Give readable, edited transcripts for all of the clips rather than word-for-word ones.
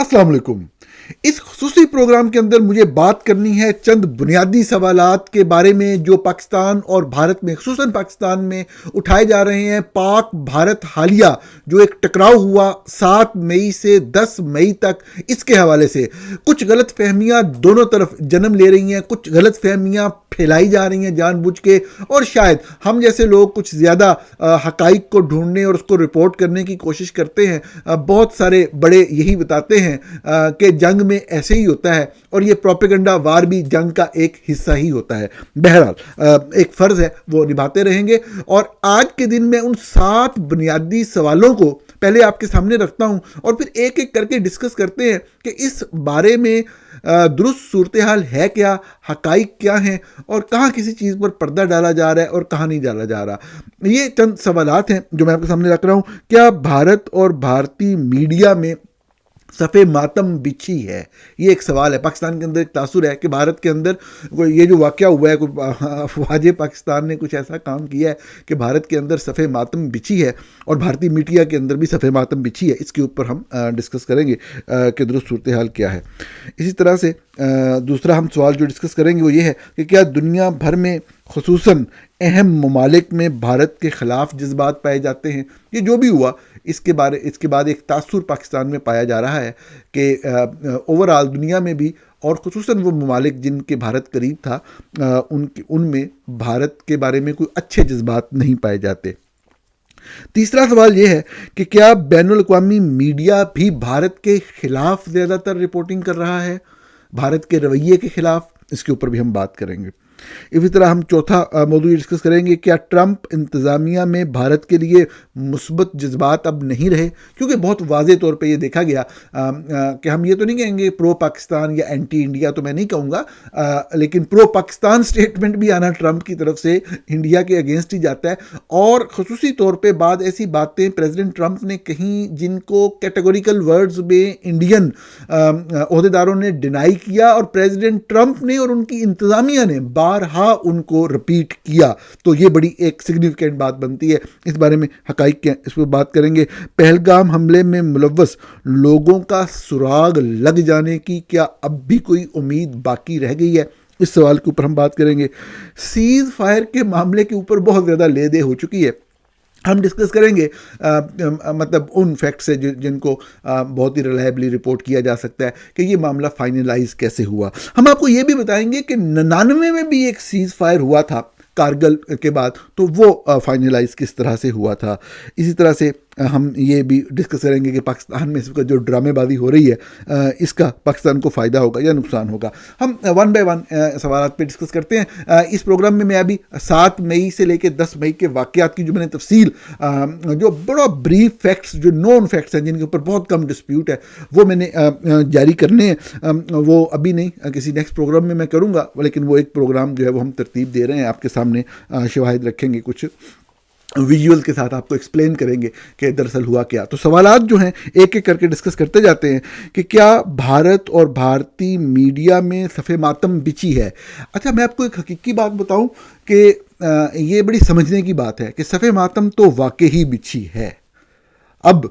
السلام علیکم. اس خصوصی پروگرام کے اندر مجھے بات کرنی ہے چند بنیادی سوالات کے بارے میں جو پاکستان اور بھارت میں خصوصاً پاکستان میں اٹھائے جا رہے ہیں. پاک بھارت حالیہ جو ایک ٹکراؤ ہوا 7 مئی سے 10 مئی تک، اس کے حوالے سے کچھ غلط فہمیاں دونوں طرف جنم لے رہی ہیں، کچھ غلط فہمیاں پھیلائی جا رہی ہیں جان بوجھ کے، اور شاید ہم جیسے لوگ کچھ زیادہ حقائق کو ڈھونڈنے اور اس کو رپورٹ کرنے کی کوشش کرتے ہیں. بہت سارے بڑے یہی بتاتے ہیں کہ جنگ میں ایسے ہی ہوتا ہے، اور یہ پروپیگنڈا وار بھی جنگ کا ایک حصہ ہی ہوتا ہے. بہرحال ایک فرض ہے، وہ نبھاتے رہیں گے. اور آج کے دن میں ان 7 بنیادی سوالوں کو پہلے آپ کے سامنے رکھتا ہوں، اور پھر ایک ایک کر کے ڈسکس کرتے ہیں کہ اس بارے میں درست صورتحال ہے کیا، حقائق کیا ہیں، اور کہاں کسی چیز پر پردہ ڈالا جا رہا ہے اور کہاں نہیں ڈالا جا رہا. یہ چند سوالات ہیں جو میں آپ کے سامنے رکھ رہا ہوں. کیا بھارت اور بھارتی میڈیا میں صف ماتم بچھی ہے؟ یہ ایک سوال ہے. پاکستان کے اندر ایک تاثر ہے کہ بھارت کے اندر یہ جو واقعہ ہوا ہے، افواج پاکستان نے کچھ ایسا کام کیا ہے کہ بھارت کے اندر صف ماتم بچھی ہے، اور بھارتی میڈیا کے اندر بھی صف ماتم بچھی ہے. اس کے اوپر ہم ڈسکس کریں گے کہ درست صورتحال کیا ہے. اسی طرح سے دوسرا ہم سوال جو ڈسکس کریں گے وہ یہ ہے کہ کیا دنیا بھر میں خصوصاً اہم ممالک میں بھارت کے خلاف جذبات پائے جاتے ہیں؟ یہ جو بھی ہوا، اس کے بعد ایک تاثر پاکستان میں پایا جا رہا ہے کہ اوورآل دنیا میں بھی، اور خصوصاً وہ ممالک جن کے بھارت قریب تھا، ان میں بھارت کے بارے میں کوئی اچھے جذبات نہیں پائے جاتے. تیسرا سوال یہ ہے کہ کیا بین الاقوامی میڈیا بھی بھارت کے خلاف زیادہ تر رپورٹنگ کر رہا ہے، بھارت کے رویے کے خلاف؟ اس کے اوپر بھی ہم بات کریں گے. اسی طرح ہم چوتھا موضوع ڈسکس کریں گے، کیا ٹرمپ انتظامیہ میں بھارت کے لیے مثبت جذبات اب نہیں رہے؟ کیونکہ بہت واضح طور پہ یہ دیکھا گیا کہ ہم یہ تو نہیں کہیں گے پرو پاکستان یا اینٹی انڈیا، تو میں نہیں کہوں گا، لیکن پرو پاکستان سٹیٹمنٹ بھی آنا ٹرمپ کی طرف سے انڈیا کے اگینسٹ ہی جاتا ہے. اور خصوصی طور پہ بعد ایسی باتیں پریزیڈنٹ ٹرمپ نے کہیں جن کو کیٹیگوریکل ورڈز میں انڈین عہدیداروں نے ڈینائی کیا، اور پریزیڈنٹ ٹرمپ نے اور ان کی انتظامیہ نے بارہا ان کو رپیٹ کیا. تو یہ بڑی ایک سگنیفیکنٹ بات بنتی ہے. اس بارے میں حقائق کیا، اس پہ بات کریں گے. پہلگام حملے میں ملوث لوگوں کا سراغ لگ جانے کی کیا اب بھی کوئی امید باقی رہ گئی ہے؟ اس سوال کے اوپر ہم بات کریں گے. سیز فائر کے معاملے کے اوپر بہت زیادہ لے دے ہو چکی ہے. ہم ڈسکس کریں گے مطلب ان فیکٹس سے جن کو بہت ہی ریلائبلی رپورٹ کیا جا سکتا ہے کہ یہ معاملہ فائنلائز کیسے ہوا. ہم آپ کو یہ بھی بتائیں گے کہ 99 میں بھی ایک سیز فائر ہوا تھا کارگل کے بعد، تو وہ فائنلائز کس طرح سے ہوا تھا. اسی طرح سے ہم یہ بھی ڈسکس کریں گے کہ پاکستان میں اس کا جو ڈرامے بازی ہو رہی ہے، اس کا پاکستان کو فائدہ ہوگا یا نقصان ہوگا. ہم 1 بائی 1 سوالات پہ ڈسکس کرتے ہیں. اس پروگرام میں ابھی 7 مئی سے لے کے 10 مئی کے واقعات کی جو میں نے تفصیل، جو بڑا بریف فیکٹس، جو نون فیکٹس ہیں جن کے اوپر بہت کم ڈسپیوٹ ہے، وہ میں نے جاری کرنے ہیں. وہ ابھی نہیں، کسی نیکسٹ پروگرام میں کروں گا، لیکن وہ ایک پروگرام جو ہے وہ ہم ترتیب دے رہے ہیں، آپ کے سامنے شواہد رکھیں گے، کچھ ویژول کے ساتھ آپ کو ایکسپلین کریں گے کہ دراصل ہوا کیا. تو سوالات جو ہیں ایک ایک کر کے ڈسکس کرتے جاتے ہیں کہ کیا بھارت اور بھارتی میڈیا میں صف ماتم بچھی ہے. اچھا، میں آپ کو ایک حقیقی بات بتاؤں کہ یہ بڑی سمجھنے کی بات ہے کہ صف ماتم تو واقعی بچھی ہے. اب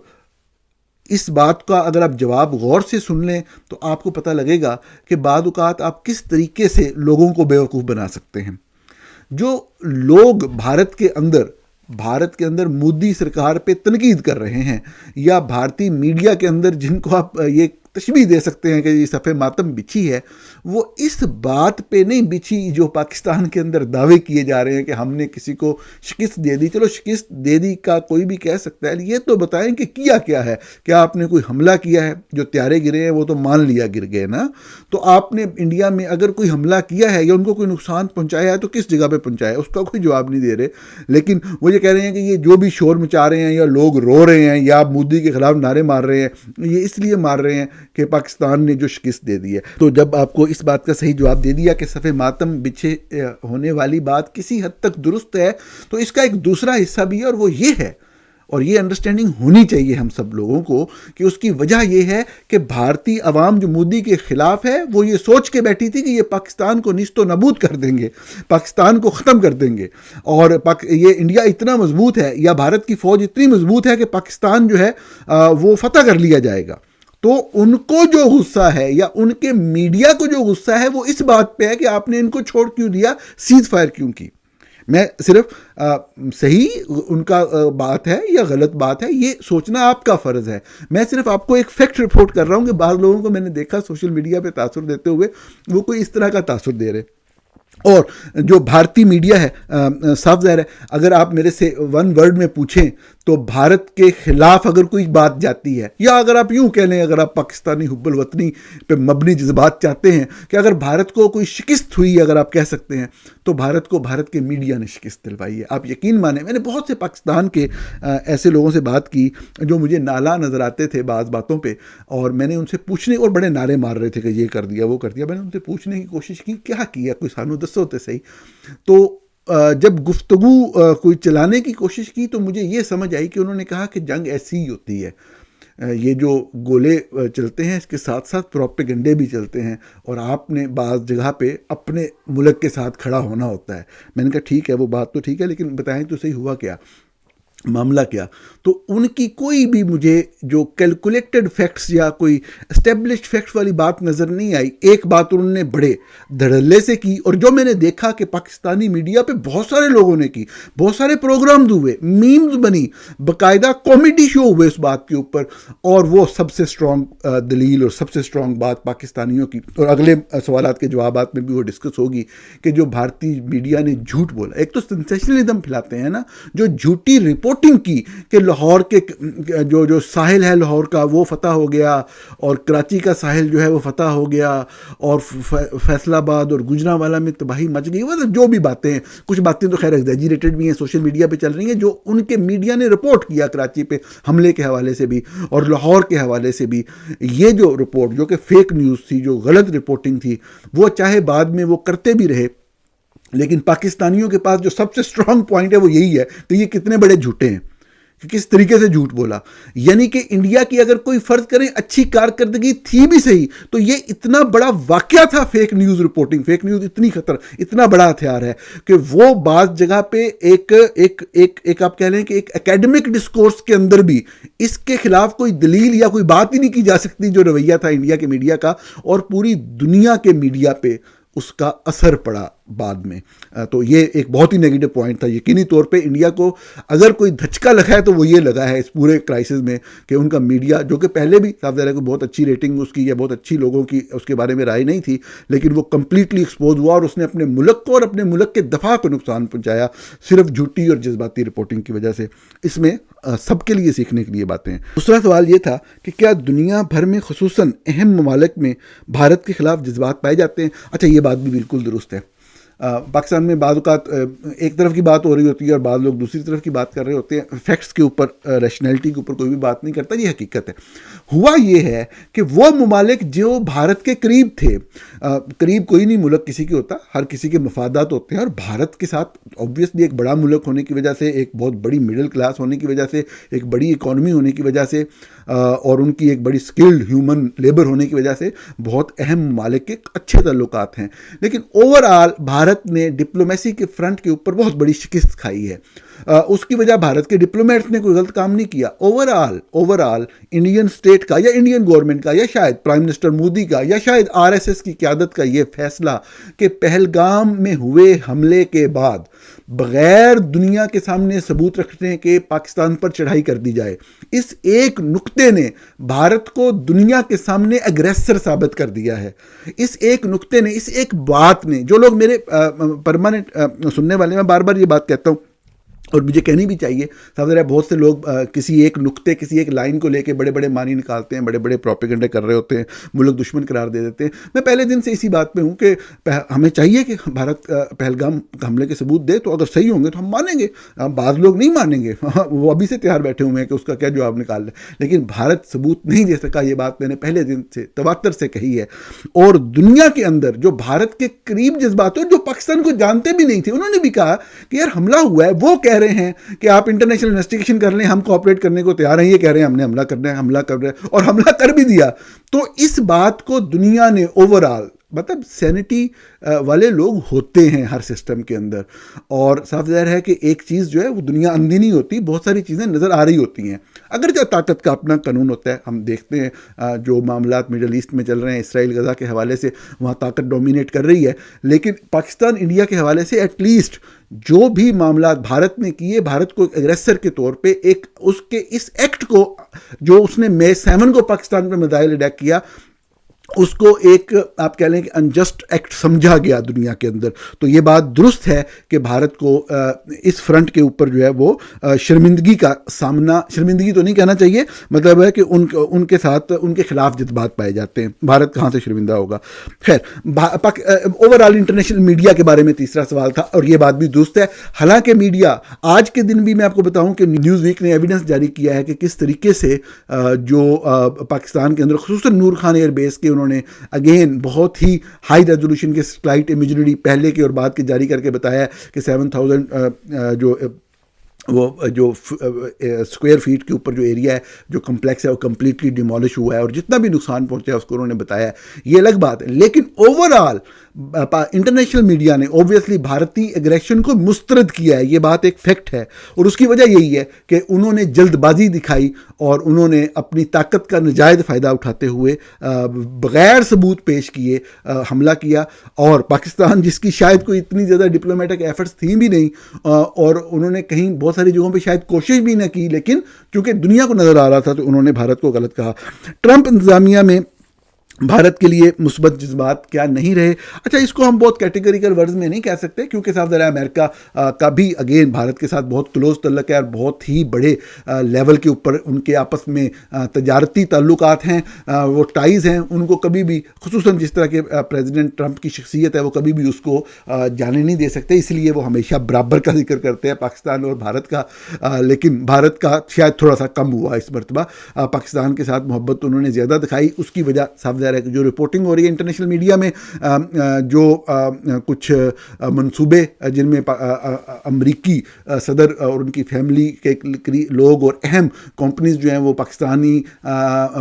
اس بات کا اگر آپ جواب غور سے سن لیں تو آپ کو پتہ لگے گا کہ بعض اوقات آپ کس طریقے سے لوگوں کو بیوقوف بنا سکتے ہیں. جو لوگ بھارت کے اندر مودی سرکار پہ تنقید کر رہے ہیں، یا بھارتی میڈیا کے اندر جن کو آپ یہ تشبیہ دے سکتے ہیں کہ یہ صف ماتم بچھی ہے، وہ اس بات پہ نہیں بچھی جو پاکستان کے اندر دعوے کیے جا رہے ہیں کہ ہم نے کسی کو شکست دے دی. چلو شکست دے دی کا کوئی بھی کہہ سکتا ہے، یہ تو بتائیں کہ کیا ہے. کیا آپ نے کوئی حملہ کیا ہے؟ جو طیارے گرے ہیں وہ تو مان لیا گر گئے نا. تو آپ نے انڈیا میں اگر کوئی حملہ کیا ہے یا ان کو کوئی نقصان پہنچایا ہے تو کس جگہ پہ پہنچایا ہے؟ اس کا کوئی جواب نہیں دے رہے. لیکن وہ یہ کہہ رہے ہیں کہ یہ جو بھی شور مچا رہے ہیں یا لوگ رو رہے ہیں یا مودی کے خلاف نعرے مار رہے ہیں، یہ اس لیے مار رہے ہیں کہ پاکستان نے جو شکست دے دی ہے. تو جب آپ کو اس بات کا صحیح جواب دے دیا کہ صف ماتم بچھے ہونے والی بات کسی حد تک درست ہے، تو اس کا ایک دوسرا حصہ بھی ہے، اور وہ یہ ہے، اور یہ انڈرسٹینڈنگ ہونی چاہیے ہم سب لوگوں کو، کہ اس کی وجہ یہ ہے کہ بھارتی عوام جو مودی کے خلاف ہے وہ یہ سوچ کے بیٹھی تھی کہ یہ پاکستان کو نیست و نابود کر دیں گے، پاکستان کو ختم کر دیں گے، اور یہ انڈیا اتنا مضبوط ہے یا بھارت کی فوج اتنی مضبوط ہے کہ پاکستان جو ہے وہ فتح کر لیا جائے گا. تو ان کو جو غصہ ہے یا ان کے میڈیا کو جو غصہ ہے وہ اس بات پہ ہے کہ آپ نے ان کو چھوڑ کیوں دیا, سیز فائر کیوں کی. میں صرف صحیح ان کا بات ہے یا غلط بات ہے یہ سوچنا آپ کا فرض ہے. میں صرف آپ کو ایک فیکٹ رپورٹ کر رہا ہوں کہ بعض لوگوں کو میں نے دیکھا سوشل میڈیا پہ تاثر دیتے ہوئے, وہ کوئی اس طرح کا تاثر دے رہے. اور جو بھارتی میڈیا ہے, صاف ظاہر ہے اگر آپ میرے سے ون ورڈ میں پوچھیں تو بھارت کے خلاف اگر کوئی بات جاتی ہے, یا اگر آپ یوں کہہ لیں, اگر آپ پاکستانی حب الوطنی پہ مبنی جذبات چاہتے ہیں کہ اگر بھارت کو کوئی شکست ہوئی, اگر آپ کہہ سکتے ہیں, تو بھارت کو بھارت کے میڈیا نے شکست دلوائی ہے. آپ یقین مانیں, میں نے بہت سے پاکستان کے ایسے لوگوں سے بات کی جو مجھے نالا نظر آتے تھے بعض باتوں پہ, اور میں نے ان سے پوچھنے, اور بڑے نعرے مار رہے تھے کہ یہ کر دیا وہ کر دیا, میں نے ان سے پوچھنے کی کوشش کی کیا کیا, کوئی سانو دسو ہوتے صحیح. تو جب گفتگو کوئی چلانے کی کوشش کی تو مجھے یہ سمجھ آئی کہ انہوں نے کہا کہ جنگ ایسی ہی ہوتی ہے, یہ جو گولے چلتے ہیں اس کے ساتھ ساتھ پروپیگنڈے بھی چلتے ہیں, اور آپ نے بعض جگہ پہ اپنے ملک کے ساتھ کھڑا ہونا ہوتا ہے. میں نے کہا ٹھیک ہے, وہ بات تو ٹھیک ہے, لیکن بتائیں تو صحیح ہوا کیا, معاملہ کیا. تو ان کی کوئی بھی مجھے جو کیلکولیٹڈ فیکٹس یا کوئی اسٹیبلشڈ فیکٹس والی بات نظر نہیں آئی. ایک بات انہوں نے بڑے دھڑلے سے کی, اور جو میں نے دیکھا کہ پاکستانی میڈیا پہ بہت سارے لوگوں نے کی, بہت سارے پروگرامز ہوئے, میمز بنی, باقاعدہ کامیڈی شو ہوئے اس بات کے اوپر, اور وہ سب سے اسٹرانگ دلیل اور سب سے اسٹرانگ بات پاکستانیوں کی, اور اگلے سوالات کے جوابات میں بھی وہ ڈسکس ہوگی کہ جو بھارتی میڈیا نے جھوٹ بولا. ایک تو سینسیشنلزم پھیلاتے ہیں نا, جو جھوٹی رپورٹنگ کی کہ لاہور کے جو ساحل ہے لاہور کا وہ فتح ہو گیا, اور کراچی کا ساحل جو ہے وہ فتح ہو گیا, اور فیصل آباد اور گجرانوالہ میں تباہی مچ گئی, مطلب جو بھی باتیں ہیں, کچھ باتیں تو خیر ایگزیجریٹڈ بھی ہیں, سوشل میڈیا پہ چل رہی ہیں, جو ان کے میڈیا نے رپورٹ کیا کراچی پہ حملے کے حوالے سے بھی اور لاہور کے حوالے سے بھی. یہ جو رپورٹ جو کہ فیک نیوز تھی, جو غلط رپورٹنگ تھی, وہ چاہے بعد میں وہ کرتے بھی رہے, لیکن پاکستانیوں کے پاس جو سب سے اسٹرانگ پوائنٹ ہے وہ یہی ہے کہ یہ کتنے بڑے جھوٹے ہیں, کہ کس طریقے سے جھوٹ بولا. یعنی کہ انڈیا کی اگر کوئی فرض کریں اچھی کارکردگی تھی بھی صحیح, تو یہ اتنا بڑا واقعہ تھا fake news reporting. Fake news اتنی اتنا بڑا ہتھیار ہے کہ وہ بعض جگہ پہ ایک آپ کہہ لیں کہ ایک اکیڈمک ڈسکورس کے اندر بھی اس کے خلاف کوئی دلیل یا کوئی بات ہی نہیں کی جا سکتی جو رویہ تھا انڈیا کے میڈیا کا, اور پوری دنیا کے میڈیا پہ اس کا اثر پڑا بعد میں. تو یہ ایک بہت ہی نیگیٹو پوائنٹ تھا. یقینی طور پہ انڈیا کو اگر کوئی دھچکا لگا ہے تو وہ یہ لگا ہے اس پورے کرائسس میں کہ ان کا میڈیا, جو کہ پہلے بھی صاف ظاہر ہے کہ بہت اچھی ریٹنگ اس کی یا بہت اچھی لوگوں کی اس کے بارے میں رائے نہیں تھی, لیکن وہ کمپلیٹلی ایکسپوز ہوا, اور اس نے اپنے ملک کو اور اپنے ملک کے دفاع کو نقصان پہنچایا صرف جھوٹی اور جذباتی رپورٹنگ کی وجہ سے. اس میں سب کے لیے سیکھنے کے لیے باتیں ہیں. دوسرا سوال یہ تھا کہ کیا دنیا بھر میں خصوصاً اہم ممالک میں بھارت کے خلاف جذبات پائے جاتے ہیں؟ اچھا, یہ بات بھی بالکل درست ہے. پاکستان میں بعض اوقات ایک طرف کی بات ہو رہی ہوتی ہے اور بعض لوگ دوسری طرف کی بات کر رہے ہوتے ہیں. فیکٹس کے اوپر, ریشنلٹی کے اوپر کوئی بھی بات نہیں کرتا, یہ حقیقت ہے. ہوا یہ ہے کہ وہ ممالک جو بھارت کے قریب تھے, قریب کوئی نہیں ملک کسی کے ہوتا, ہر کسی کے مفادات ہوتے ہیں, اور بھارت کے ساتھ آبویسلی ایک بڑا ملک ہونے کی وجہ سے, ایک بہت بڑی مڈل کلاس ہونے کی وجہ سے, ایک بڑی اکانومی ہونے کی وجہ سے, اور ان کی ایک بڑی اسکلڈ ہیومن لیبر ہونے کی وجہ سے بہت اہم ممالک کے اچھے تعلقات ہیں. لیکن اوور آل بھارت نے ڈپلومیسی کے فرنٹ کے اوپر بہت بڑی شکست کھائی ہے. اس کی وجہ بھارت کے ڈپلومیٹس نے کوئی غلط کام نہیں کیا. اوور آل انڈین اسٹیٹ کا یا انڈین گورنمنٹ کا یا شاید پرائم منسٹر مودی کا یا شاید RSS کی قیادت کا یہ فیصلہ کہ پہلگام میں ہوئے حملے کے بعد بغیر دنیا کے سامنے ثبوت رکھنے کے پاکستان پر چڑھائی کر دی جائے, اس ایک نقطے نے بھارت کو دنیا کے سامنے اگریسر ثابت کر دیا ہے. اس ایک نقطے نے, اس ایک بات نے, جو لوگ میرے پرماننٹ سننے والے, میں بار بار یہ بات کہتا ہوں اور مجھے کہنی بھی چاہیے, صاحب بہت سے لوگ کسی ایک نقطے, کسی ایک لائن کو لے کے بڑے بڑے معنی نکالتے ہیں, بڑے بڑے پروپیگنڈے کر رہے ہوتے ہیں, ملک دشمن قرار دے دیتے ہیں. میں پہلے دن سے اسی بات پہ ہوں کہ ہمیں چاہیے کہ بھارت پہلگام حملے کے ثبوت دے, تو اگر صحیح ہوں گے تو ہم مانیں گے. بعض لوگ نہیں مانیں گے, وہ ابھی سے تیار بیٹھے ہوئے ہیں کہ اس کا کیا جواب نکال لیں, لیکن بھارت ثبوت نہیں دے سکا. یہ بات میں نے پہلے دن سے تواتر سے کہی ہے. اور دنیا کے اندر جو بھارت کے قریب جذبات جو پاکستان کو جانتے بھی نہیں تھے, انہوں نے بھی کہا کہ یار حملہ ہوا ہے, وہ کہہ رہے ہیں کہ آپ انٹرنیشنل انویسٹیگیشن کر لیں, ہم کوآپریٹ کرنے کو تیار ہیں. یہ کہہ رہے ہیں ہم نے حملہ کر رہے ہیں اور حملہ کر بھی دیا. تو اس بات کو دنیا نے اوور آل مطلب سینٹی والے لوگ ہوتے ہیں ہر سسٹم کے اندر، اور صاف ظاہر ہے کہ ایک چیز جو ہے وہ دنیا اندھی نہیں ہوتی، بہت ساری چیزیں نظر آ رہی ہوتی ہیں، اگرچہ طاقت کا اپنا قانون ہوتا ہے. ہم دیکھتے ہیں جو معاملات مڈل ایسٹ میں چل رہے ہیں، اسرائیل غزہ کے حوالے سے وہاں طاقت ڈومینیٹ کر رہی ہے، لیکن پاکستان انڈیا کے حوالے سے ایٹ لیسٹ جو بھی معاملات بھارت نے کیے، بھارت کو ایگریسر کے طور پہ ایک اس کے اس ایکٹ کو جو اس نے مئی 7 کو پاکستان پہ میزائل اٹیک کیا، اس کو ایک آپ کہہ لیں کہ انجسٹ ایکٹ سمجھا گیا دنیا کے اندر. تو یہ بات درست ہے کہ بھارت کو اس فرنٹ کے اوپر جو ہے وہ شرمندگی کا سامنا، شرمندگی تو نہیں کہنا چاہیے، مطلب ہے کہ ان کے ساتھ ان کے خلاف جذبات پائے جاتے ہیں. بھارت کہاں سے شرمندہ ہوگا؟ خیر، اوور آل انٹرنیشنل میڈیا کے بارے میں تیسرا سوال تھا، اور یہ بات بھی درست ہے. حالانکہ میڈیا آج کے دن بھی میں آپ کو بتاؤں کہ نیوز ویک نے ایویڈنس جاری کیا ہے کہ کس طریقے سے جو پاکستان کے اندر خصوصاً نور خان ایئر بیس کے انہوں نے اگین بہت ہی ہائی ریزولوشن کے سیٹلائٹ امیجری پہلے کے اور بعد کے جاری کر کے بتایا کہ 7000 جو اسکوائر فیٹ کے اوپر جو ایریا ہے، جو کمپلیکس ہے، وہ کمپلیٹلی ڈیمولش ہوا ہے، اور جتنا بھی نقصان پہنچا ہے اس کو انہوں نے بتایا ہے. یہ الگ بات ہے، لیکن اوور آل انٹرنیشنل میڈیا نے اوبویسلی بھارتی ایگریشن کو مسترد کیا ہے. یہ بات ایک فیکٹ ہے، اور اس کی وجہ یہی ہے کہ انہوں نے جلد بازی دکھائی اور انہوں نے اپنی طاقت کا ناجائز فائدہ اٹھاتے ہوئے بغیر ثبوت پیش کیے حملہ کیا. اور پاکستان جس کی شاید کوئی اتنی زیادہ ڈپلومیٹک ایفرٹس تھیں بھی نہیں، اور انہوں نے کہیں بہت ساری جگہوں پہ شاید کوشش بھی نہ کی، لیکن چونکہ دنیا کو نظر آ رہا تھا تو انہوں نے بھارت کو غلط کہا. ٹرمپ انتظامیہ میں بھارت کے لیے مثبت جذبات کیا نہیں رہے؟ اچھا، اس کو ہم بہت کیٹیگریکل ورڈز میں نہیں کہہ سکتے، کیونکہ صاف ظاہر ہے امریکہ کا بھی اگین بھارت کے ساتھ بہت کلوز تعلق ہے، اور بہت ہی بڑے لیول کے اوپر ان کے آپس میں تجارتی تعلقات ہیں، وہ ٹائز ہیں. ان کو کبھی بھی، خصوصاً جس طرح کے پریزیڈنٹ ٹرمپ کی شخصیت ہے، وہ کبھی بھی اس کو جانے نہیں دے سکتے، اس لیے وہ ہمیشہ برابر کا ذکر کرتے ہیں پاکستان اور بھارت کا. لیکن بھارت کا شاید تھوڑا سا کم ہوا اس مرتبہ. پاکستان کے ساتھ محبت انہوں نے زیادہ دکھائی. اس کی وجہ صاف ظاہر ہے کہ جو رپورٹنگ ہو رہی ہے انٹرنیشنل میڈیا میں، جو کچھ منصوبے جن میں امریکی صدر اور ان کی فیملی کے لوگ اور اہم کمپنیز جو ہیں وہ پاکستانی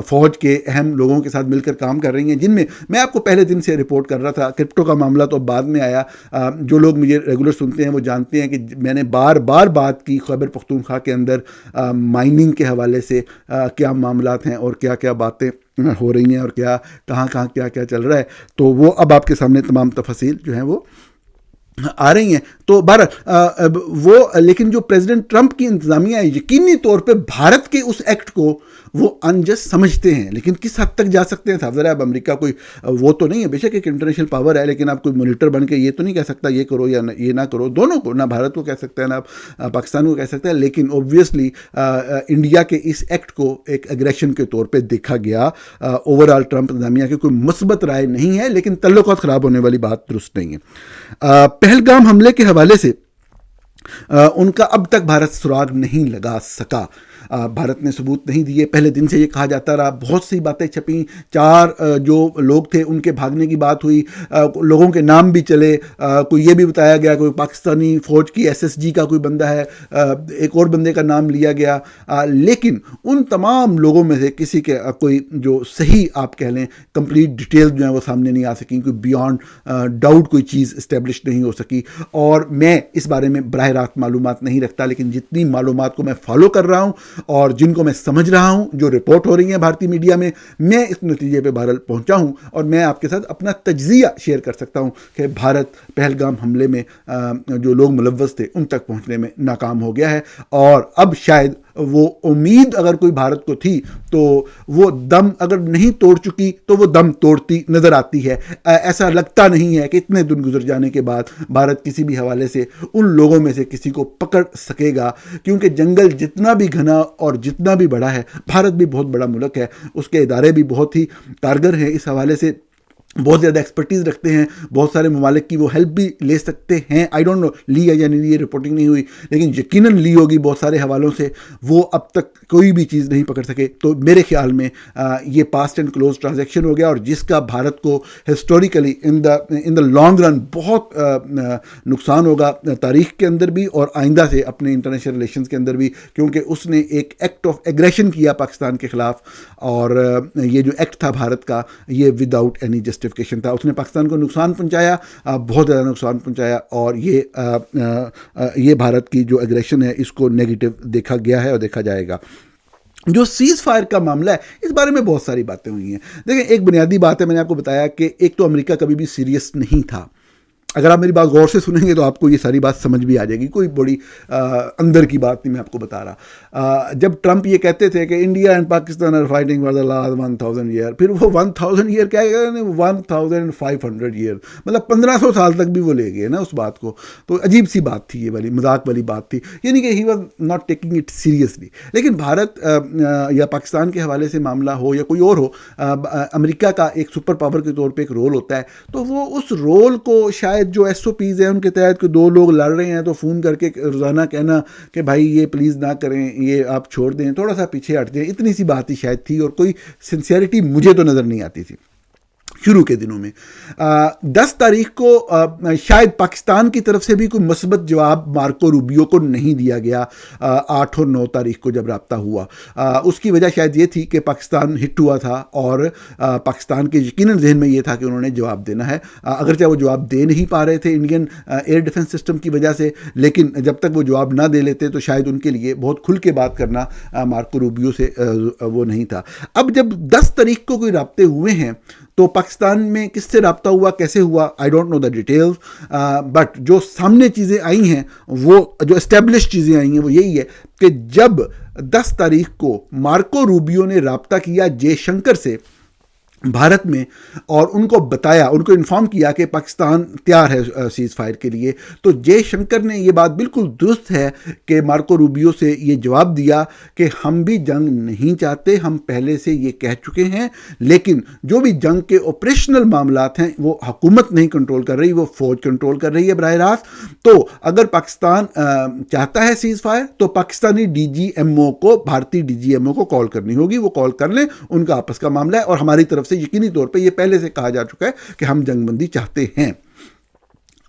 فوج کے اہم لوگوں کے ساتھ مل کر کام کر رہی ہیں، جن میں میں آپ کو پہلے دن سے رپورٹ کر رہا تھا. کرپٹو کا معاملہ تو بعد میں آیا. جو لوگ مجھے ریگولر سنتے ہیں وہ جانتے ہیں کہ میں نے بار بار بات کی خیبر پختونخوا کے اندر مائننگ کے حوالے سے کیا معاملات ہیں اور کیا کیا باتیں ہو رہی ہیں اور کہاں کیا چل رہا ہے. تو وہ اب آپ کے سامنے تمام تفاصیل جو ہیں وہ آ رہی ہیں. تو بہرحال وہ، لیکن جو پریزیڈنٹ ٹرمپ کی انتظامیہ ہے یقینی طور پہ بھارت کے اس ایکٹ کو وہ انجسٹ سمجھتے ہیں، لیکن کس حد تک جا سکتے ہیں؟ صاف ظاہر ہے اب امریکہ کوئی وہ تو نہیں ہے، بے شک ایک انٹرنیشنل پاور ہے، لیکن آپ کوئی مانیٹر بن کے یہ تو نہیں کہہ سکتا یہ کرو یا یہ نہ کرو. دونوں کو، نہ بھارت کو کہہ سکتا ہے نہ پاکستان کو کہہ سکتا ہے. لیکن اوبویسلی انڈیا کے اس ایکٹ کو ایک ایگریشن کے طور پہ دیکھا گیا. اوور آل ٹرمپ انتظامیہ کی کوئی مثبت رائے نہیں ہے، لیکن تعلقات خراب ہونے والی بات درست نہیں ہے. پہلگام حملے کے حوالے سے ان کا اب تک بھارت سراغ نہیں لگا سکا. بھارت نے ثبوت نہیں دیے. پہلے دن سے یہ کہا جاتا رہا، بہت سی باتیں چھپیں، 4 جو لوگ تھے ان کے بھاگنے کی بات ہوئی، لوگوں کے نام بھی چلے، کوئی یہ بھی بتایا گیا کوئی پاکستانی فوج کی SSG کا کوئی بندہ ہے، ایک اور بندے کا نام لیا گیا. لیکن ان تمام لوگوں میں سے کسی کے کوئی جو صحیح آپ کہہ لیں کمپلیٹ ڈیٹیل جو ہیں وہ سامنے نہیں آ سکیں، کوئی بیانڈ ڈاؤٹ کوئی چیز اسٹیبلش نہیں ہو سکی. اور میں اس بارے میں براہ راست معلومات نہیں رکھتا، لیکن جتنی معلومات کو میں فالو کر رہا ہوں اور جن کو میں سمجھ رہا ہوں، جو رپورٹ ہو رہی ہیں بھارتی میڈیا میں اس نتیجے پہ بہرحال پہنچا ہوں، اور میں آپ کے ساتھ اپنا تجزیہ شیئر کر سکتا ہوں کہ بھارت پہلگام حملے میں جو لوگ ملوث تھے ان تک پہنچنے میں ناکام ہو گیا ہے. اور اب شاید وہ امید اگر کوئی بھارت کو تھی تو وہ دم اگر نہیں توڑ چکی تو وہ دم توڑتی نظر آتی ہے. ایسا لگتا نہیں ہے کہ اتنے دن گزر جانے کے بعد بھارت کسی بھی حوالے سے ان لوگوں میں سے کسی کو پکڑ سکے گا، کیونکہ جنگل جتنا بھی گھنا اور جتنا بھی بڑا ہے، بھارت بھی بہت بڑا ملک ہے، اس کے ادارے بھی بہت ہی کارگر ہیں، اس حوالے سے بہت زیادہ ایکسپرٹیز رکھتے ہیں، بہت سارے ممالک کی وہ ہیلپ بھی لے سکتے ہیں. آئی ڈونٹ نو لی ہے یا نہیں لی، یہ رپورٹنگ نہیں ہوئی، لیکن یقیناً لی ہوگی بہت سارے حوالوں سے. وہ اب تک کوئی بھی چیز نہیں پکڑ سکے. تو میرے خیال میں یہ پاسٹ اینڈ کلوز ٹرانزیکشن ہو گیا، اور جس کا بھارت کو historically in the long run بہت نقصان ہوگا، تاریخ کے اندر بھی اور آئندہ سے اپنے انٹرنیشنل ریلیشنز کے اندر بھی، کیونکہ اس نے ایک ایکٹ آف ایگریشن کیا پاکستان کے خلاف، اور یہ جو ایکٹ تھا بھارت کا، یہ وداؤٹ اینی جسٹیفیکیشن جسٹیفیکیشن تھا. اس نے پاکستان کو نقصان پہنچایا, بہت زیادہ نقصان پہنچایا, اور یہ بھارت کی جو ایگریشن ہے اس کو نیگیٹو دیکھا گیا ہے اور دیکھا جائے گا. جو سیز فائر کا معاملہ ہے اس بارے میں بہت ساری باتیں ہوئی ہیں. دیکھیں, ایک بنیادی بات ہے, میں نے آپ کو بتایا کہ ایک تو امریکہ کبھی بھی سیریس نہیں تھا. اگر آپ میری بات غور سے سنیں گے تو آپ کو یہ ساری بات سمجھ بھی آ جائے گی, کوئی بڑی اندر کی بات نہیں میں آپ کو بتا رہا. جب ٹرمپ یہ کہتے تھے کہ India and Pakistan are fighting for the last 1000 year, پھر وہ 1000 ایئر کیا ہے, 1500 ایئر, مطلب 1500 سال تک بھی وہ لے گئے نا اس بات کو. تو عجیب سی بات تھی, یہ والی مذاق والی بات تھی, یعنی کہ he was not taking it seriously. لیکن بھارت یا پاکستان کے حوالے سے معاملہ ہو یا کوئی اور ہو, امریکہ کا ایک سپر پاور کے طور پہ ایک رول ہوتا ہے, تو وہ اس رول کو شاید جو ایس او پیز ہیں ان کے تحت کہ دو لوگ لڑ رہے ہیں تو فون کر کے روزانہ کہنا کہ بھائی یہ پلیز نہ کریں, یہ آپ چھوڑ دیں, تھوڑا سا پیچھے ہٹ جائیں, اتنی سی بات ہی شاید تھی, اور کوئی سنسیئرٹی مجھے تو نظر نہیں آتی تھی شروع کے دنوں میں. 10 تاریخ کو شاید پاکستان کی طرف سے بھی کوئی مثبت جواب مارکو روبیو کو نہیں دیا گیا. 8 اور 9 تاریخ کو جب رابطہ ہوا, اس کی وجہ شاید یہ تھی کہ پاکستان ہٹ ہوا تھا, اور پاکستان کے یقیناً ذہن میں یہ تھا کہ انہوں نے جواب دینا ہے, اگرچہ وہ جواب دے نہیں پا رہے تھے انڈین ایئر ڈیفنس سسٹم کی وجہ سے, لیکن جب تک وہ جواب نہ دے لیتے تو شاید ان کے لیے بہت کھل کے بات کرنا مارکو روبیو سے وہ نہیں تھا. اب جب 10 تاریخ کو کوئی رابطے ہوئے ہیں تو پاکستان میں کس سے رابطہ ہوا, کیسے ہوا, I don't know the details, but جو سامنے چیزیں آئی ہیں, وہ جو اسٹیبلش چیزیں آئی ہیں وہ یہی ہے کہ جب 10 تاریخ کو مارکو روبیو نے رابطہ کیا جے شنکر سے بھارت میں, اور ان کو بتایا, ان کو انفارم کیا کہ پاکستان تیار ہے سیز فائر کے لیے, تو جے شنکر نے یہ بات بالکل درست ہے کہ مارکو روبیو سے یہ جواب دیا کہ ہم بھی جنگ نہیں چاہتے, ہم پہلے سے یہ کہہ چکے ہیں, لیکن جو بھی جنگ کے آپریشنل معاملات ہیں وہ حکومت نہیں کنٹرول کر رہی, وہ فوج کنٹرول کر رہی ہے براہ راست. تو اگر پاکستان چاہتا ہے سیز فائر تو پاکستانی ڈی جی ایم او کو, بھارتی ڈی جی ایم او کو کال کرنی ہوگی, وہ کال کر لیں, ان کا آپس کا معاملہ ہے, اور ہماری طرف سے یقینی طور پہ یہ پہلے سے کہا جا چکا ہے کہ ہم جنگ بندی چاہتے ہیں.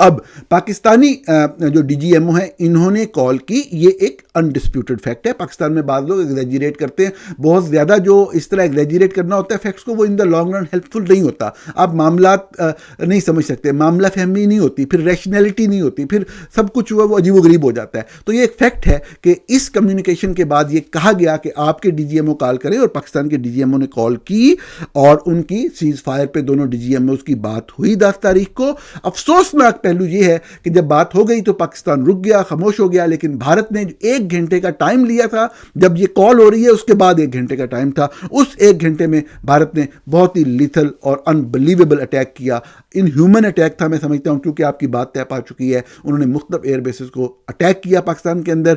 اب پاکستانی جو ڈی جی ایم او ہیں انہوں نے کال کی, یہ ایک انڈسپیوٹڈ فیکٹ ہے. پاکستان میں بعض لوگ ایگزیجریٹ کرتے ہیں بہت زیادہ, جو اس طرح ایگزیجریٹ کرنا ہوتا ہے فیکٹس کو, وہ ان دا لانگ رن ہیلپ فل نہیں ہوتا. آپ معاملات نہیں سمجھ سکتے, معاملہ فہمی نہیں ہوتی, پھر ریشنلٹی نہیں ہوتی, پھر سب کچھ ہوا وہ عجیب و غریب ہو جاتا ہے. تو یہ ایک فیکٹ ہے کہ اس کمیونیکیشن کے بعد یہ کہا گیا کہ آپ کے ڈی جی ایم او کال کریں, اور پاکستان کے ڈی جی ایم او نے کال کی, اور ان کی سیز فائر پہ دونوں ڈی جی ایم اوز کی بات ہوئی 10 تاریخ کو. افسوسناک پہلو یہ ہے کہ جب بات ہو گئی تو پاکستان رک گیا, خاموش ہو گیا, لیکن بھارت نے 1 گھنٹے کا ٹائم لیا تھا, جب یہ کال ہو رہی ہے اس کے بعد 1 گھنٹے کا ٹائم تھا, اس 1 گھنٹے میں بھارت نے بہت ہی لیتھل اور انبلیویبل اٹیک کیا. ان ہیومن اٹیک تھا میں سمجھتا ہوں, کیونکہ آپ کی بات طے پا چکی ہے, انہوں نے مختلف ایئر بیسز کو اٹیک کیا پاکستان کے اندر.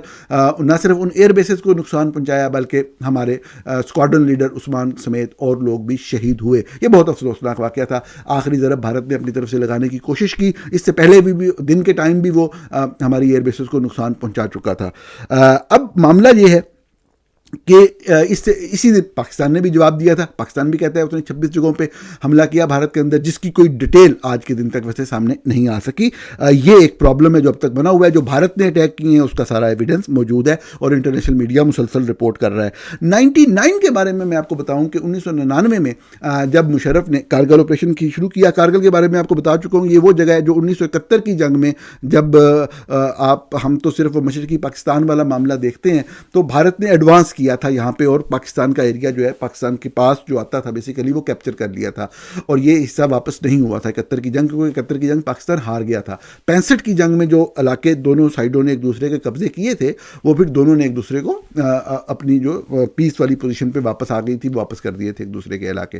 نہ صرف ان ایئر بیسز کو نقصان پہنچایا بلکہ ہمارے اسکواڈرن لیڈر عثمان سمیت اور لوگ بھی شہید ہوئے. یہ بہت افسوسناک واقعہ تھا. آخری ضرب بھارت نے اپنی طرف سے لگانے کی کوشش کی, اس سے پہلے بھی دن کے ٹائم بھی وہ ہماری ایئر بیسز کو نقصان پہنچا چکا تھا. اب معاملہ یہ ہے کہ اسی دن پاکستان نے بھی جواب دیا تھا. پاکستان بھی کہتا ہے اس نے 26 جگہوں پہ حملہ کیا بھارت کے اندر, جس کی کوئی ڈیٹیل آج کے دن تک ویسے سامنے نہیں آ سکی. یہ ایک پرابلم ہے جو اب تک بنا ہوا ہے. جو بھارت نے اٹیک کیے ہیں اس کا سارا ایویڈنس موجود ہے اور انٹرنیشنل میڈیا مسلسل رپورٹ کر رہا ہے. 99 کے بارے میں آپ کو بتاؤں کہ 1999 میں جب مشرف نے کارگل آپریشن کی شروع کیا, کارگل کے بارے میں آپ کو بتا چکا ہوں, یہ وہ جگہ ہے جو 1971 کی جنگ میں جب ہم تو صرف مشرقی پاکستان والا معاملہ دیکھتے ہیں, تو بھارت نے ایڈوانس کیا تھا یہاں پہ, اور پاکستان کا ایریا جو ہے پاکستان کے پاس جو آتا تھا بیسیکلی وہ کیپچر کر لیا تھا, اور یہ حصہ واپس نہیں ہوا تھا 71 کی جنگ, کیونکہ 71 کی جنگ پاکستان ہار گیا تھا. 65 کی جنگ میں جو علاقے دونوں سائڈوں نے ایک دوسرے کے قبضے کیے تھے, وہ پھر دونوں نے ایک دوسرے کو اپنی جو پیس والی پوزیشن پہ واپس آ گئی تھی, واپس کر دیے تھے ایک دوسرے کے علاقے.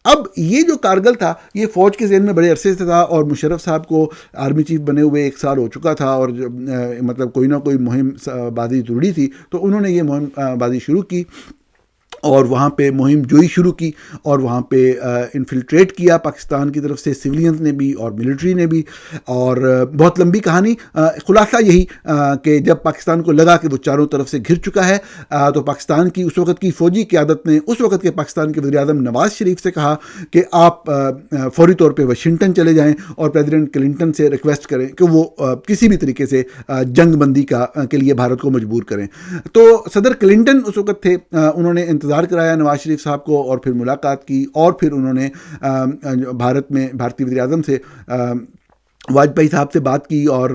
اب یہ جو کارگل تھا یہ فوج کے ذہن میں بڑے عرصے سے تھا, اور مشرف صاحب کو آرمی چیف بنے ہوئے 1 سال ہو چکا تھا, اور مطلب کوئی نہ کوئی مہم بازی ضروری تھی, تو انہوں نے یہ مہم بازی شروع کی اور وہاں پہ مہم جوئی شروع کی, اور وہاں پہ انفلٹریٹ کیا پاکستان کی طرف سے سولینز نے بھی اور ملٹری نے بھی. اور بہت لمبی کہانی, خلاصہ یہی کہ جب پاکستان کو لگا کہ وہ چاروں طرف سے گھر چکا ہے, تو پاکستان کی اس وقت کی فوجی قیادت نے اس وقت کے پاکستان کے وزیر اعظم نواز شریف سے کہا کہ آپ فوری طور پہ واشنگٹن چلے جائیں اور پریزیڈنٹ کلنٹن سے ریکویسٹ کریں کہ وہ کسی بھی طریقے سے جنگ بندی کے لیے بھارت کو مجبور کریں. تو صدر کلنٹن اس وقت تھے, انہوں نے انتظار انتظار کرایا نواز شریف صاحب کو، اور پھر ملاقات کی، اور پھر انہوں نے بھارتی وزیر اعظم سے واجپئی صاحب سے بات کی، اور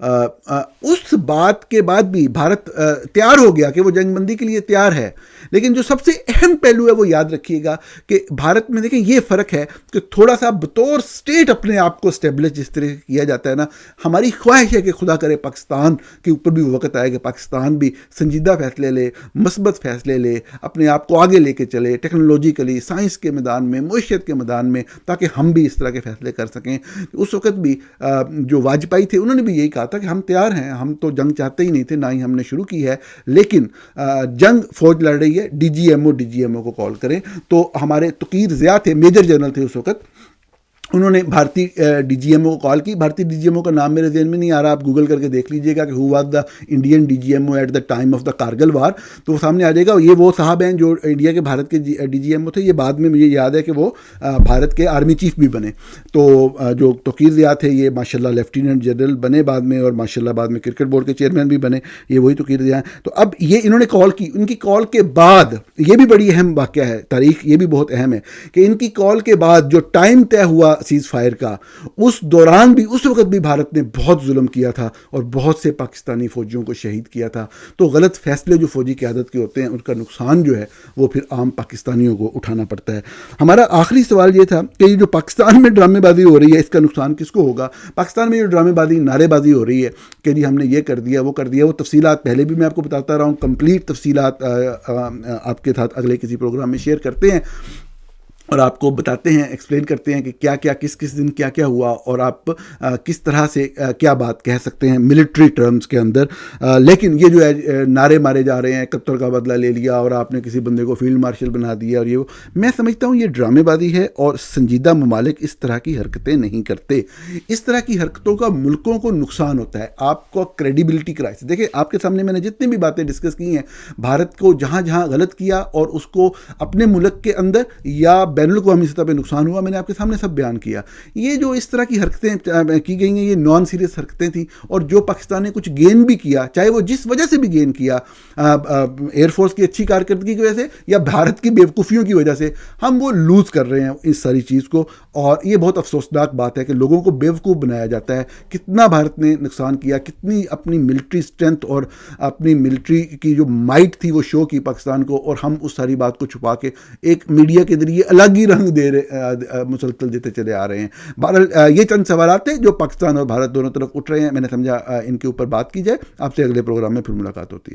اس بات کے بعد بھی بھارت تیار ہو گیا کہ وہ جنگ بندی کے لیے تیار ہے. لیکن جو سب سے اہم پہلو ہے وہ یاد رکھیے گا کہ بھارت میں دیکھیں یہ فرق ہے کہ تھوڑا سا بطور سٹیٹ اپنے آپ کو اسٹیبلش جس طرح کیا جاتا ہے نا، ہماری خواہش ہے کہ خدا کرے پاکستان کے اوپر بھی وقت آئے کہ پاکستان بھی سنجیدہ فیصلے لے، مثبت فیصلے لے، اپنے آپ کو آگے لے کے چلے ٹیکنالوجیکلی، سائنس کے میدان میں، معیشت کے میدان میں، تاکہ ہم بھی اس طرح کے فیصلے کر سکیں. اس وقت بھی جو واجپئی تھے انہوں نے بھی یہی کہا تھا کہ ہم تیار ہیں، ہم تو جنگ چاہتے ہی نہیں تھے، نہ ہی ہم نے شروع کی ہے، لیکن جنگ فوج لڑ رہی ہے، ڈی جی ایم او کو کال کریں. تو ہمارے توقیر ضیاء تھے، میجر جنرل تھے اس وقت، انہوں نے بھارتی ڈی جی ایم او کو کال کی. بھارتی ڈی جی ایم او کا نام میرے ذہن میں نہیں آ رہا، آپ گوگل کر کے دیکھ لیجئے گا کہ who was the Indian D G M O at the time of the Kargil war, تو وہ سامنے آ جائے گا. یہ وہ صاحب ہیں جو انڈیا کے بھارت کے ڈی جی ایم او تھے. یہ بعد میں مجھے یاد ہے کہ وہ بھارت کے آرمی چیف بھی بنے. تو جو توقیر ضیاء تھے یہ ماشاء اللہ لیفٹیننٹ جنرل بنے بعد میں، اور ماشاء اللہ بعد میں کرکٹ بورڈ کے چیئرمین بھی بنے. یہ وہی توقیر ضیاء ہیں. تو اب یہ انہوں نے کال کی، ان کی کال کے بعد، یہ بھی بڑی اہم واقعہ ہے، تاریخ یہ بھی بہت اہم ہے کہ ان کی کال کے بعد جو ٹائم طے ہوا سیز فائر کا، اس دوران بھی، اس وقت بھی بھارت نے بہت ظلم کیا تھا اور بہت سے پاکستانی فوجیوں کو شہید کیا تھا. تو غلط فیصلے جو فوجی قیادت کے ہوتے ہیں ان کا نقصان جو ہے وہ پھر عام پاکستانیوں کو اٹھانا پڑتا ہے. ہمارا آخری سوال یہ تھا کہ یہ جو پاکستان میں ڈرامے بازی ہو رہی ہے اس کا نقصان کس کو ہوگا؟ پاکستان میں جو ڈرامے بازی، نعرے بازی ہو رہی ہے کہ جی ہم نے یہ کر دیا وہ کر دیا، وہ تفصیلات پہلے بھی میں آپ کو بتاتا رہا ہوں، کمپلیٹ تفصیلات آپ کے ساتھ اگلے کسی پروگرام میں شیئر کرتے ہیں اور آپ کو بتاتے ہیں، ایکسپلین کرتے ہیں کہ کیا کیا کس کس دن کیا کیا ہوا، اور آپ کس طرح سے کیا بات کہہ سکتے ہیں ملٹری ٹرمز کے اندر. لیکن یہ جو ہے نعرے مارے جا رہے ہیں، 71 کا بدلہ لے لیا اور آپ نے کسی بندے کو فیلڈ مارشل بنا دیا، اور یہ وہ، میں سمجھتا ہوں یہ ڈرامے بازی ہے، اور سنجیدہ ممالک اس طرح کی حرکتیں نہیں کرتے. اس طرح کی حرکتوں کا ملکوں کو نقصان ہوتا ہے، آپ کو کریڈیبلٹی کرائسس. دیکھیں آپ کے سامنے میں نے جتنی بھی باتیں ڈسکس کی ہیں، بھارت کو جہاں جہاں غلط کیا اور اس کو اپنے ملک کے اندر یا بین الاقوامی سطح پہ نقصان ہوا، میں نے آپ کے سامنے سب بیان کیا. یہ جو اس طرح کی حرکتیں کی گئی ہیں یہ نان سیریس حرکتیں تھیں، اور جو پاکستان نے کچھ گین بھی کیا، چاہے وہ جس وجہ سے بھی گین کیا، ایئر فورس کی اچھی کارکردگی کی وجہ سے یا بھارت کی بیوقوفیوں کی وجہ سے، ہم وہ لوز کر رہے ہیں اس ساری چیز کو. اور یہ بہت افسوسناک بات ہے کہ لوگوں کو بیوقوف بنایا جاتا ہے. کتنا بھارت نے نقصان کیا، کتنی اپنی ملٹری سٹرینتھ اور اپنی ملٹری کی جو مائٹ تھی وہ شو کی پاکستان کو، اور ہم اس ساری بات کو چھپا کے ایک میڈیا کے ذریعے الگ ہی رنگ مسلسل دیتے چلے آ رہے ہیں. بہرحال یہ چند سوالات تھے جو پاکستان اور بھارت دونوں طرف اٹھ رہے ہیں، میں نے سمجھا ان کے اوپر بات کی جائے. آپ سے اگلے پروگرام میں پھر ملاقات ہوتی ہے.